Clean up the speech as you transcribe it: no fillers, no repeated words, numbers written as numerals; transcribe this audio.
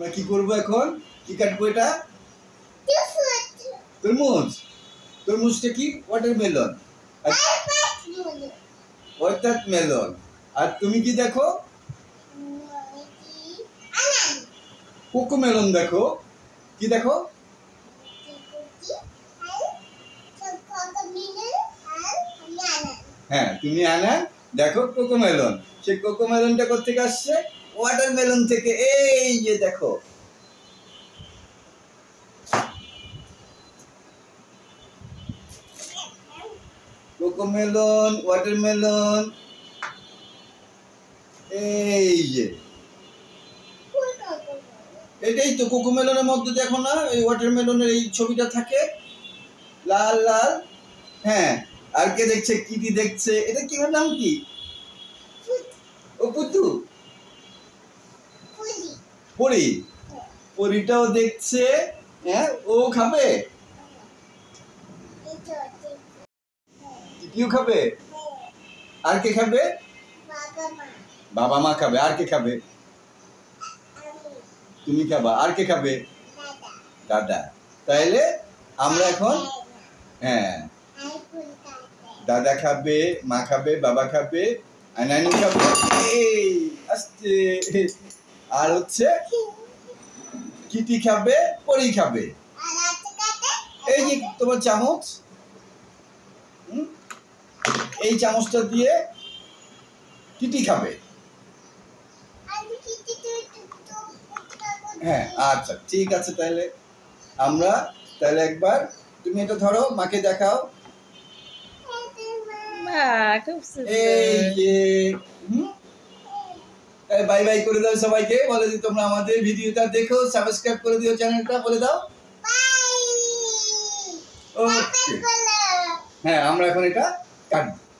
আমরা কি করবো এখন? কি কাটবো এটা? তরমুজ। তরমুজটা কি? ওয়াটারমেলন। ওয়াটারমেলন। আর তুমি কি দেখো? কোকোমেলন দেখো। কি দেখো? হ্যাঁ, তুমি আনা দেখো কোকোমেলন। সেই কোকোমেলনটা কোত্থেকে আসছে? ওয়াটারমেলন থেকে। এই যে দেখো, কোকোমেলন, ওয়াটারমেলন, এই যে এটাই তো কোকোমেলনের মধ্যে দেখো না, এই ওয়াটারমেলনের এই ছবিটা থাকে লাল লাল। হ্যাঁ, আর কে দেখছে? কিটি দেখছে। এটা কি, নাম কি? ও পুতু, পরি। পরিটাও দেখছে। হ্যাঁ, ও খাবে, কিউ খাবে। আর কে খাবে? বাবা মা খাবে। আর কে খাবে? তুমি খাবা। আর কে খাবে? দাদা। তাইলে আমরা এখন, হ্যাঁ, দাদা খাবে, মা খাবে, বাবা খাবে, আর নানু খাবে। এই আস্তে। আর হচ্ছে কিটি খাবে, পরি খাবে। এই যে তোমার চামচ, এই চামচটা দিয়ে কিটি খাবে। হ্যাঁ, আচ্ছা ঠিক আছে। তাহলে আমরা একবার তুমি এটা ধরো, মাকে দেখাও। এই যে বাই বাই করে দাও সবাইকে। বলে যে তোমরা আমাদের ভিডিওটা দেখো, সাবস্ক্রাইব করে দিও চ্যানেলটা। বলে দাও ওকে। হ্যাঁ, আমরা এখন এটা কাটবো।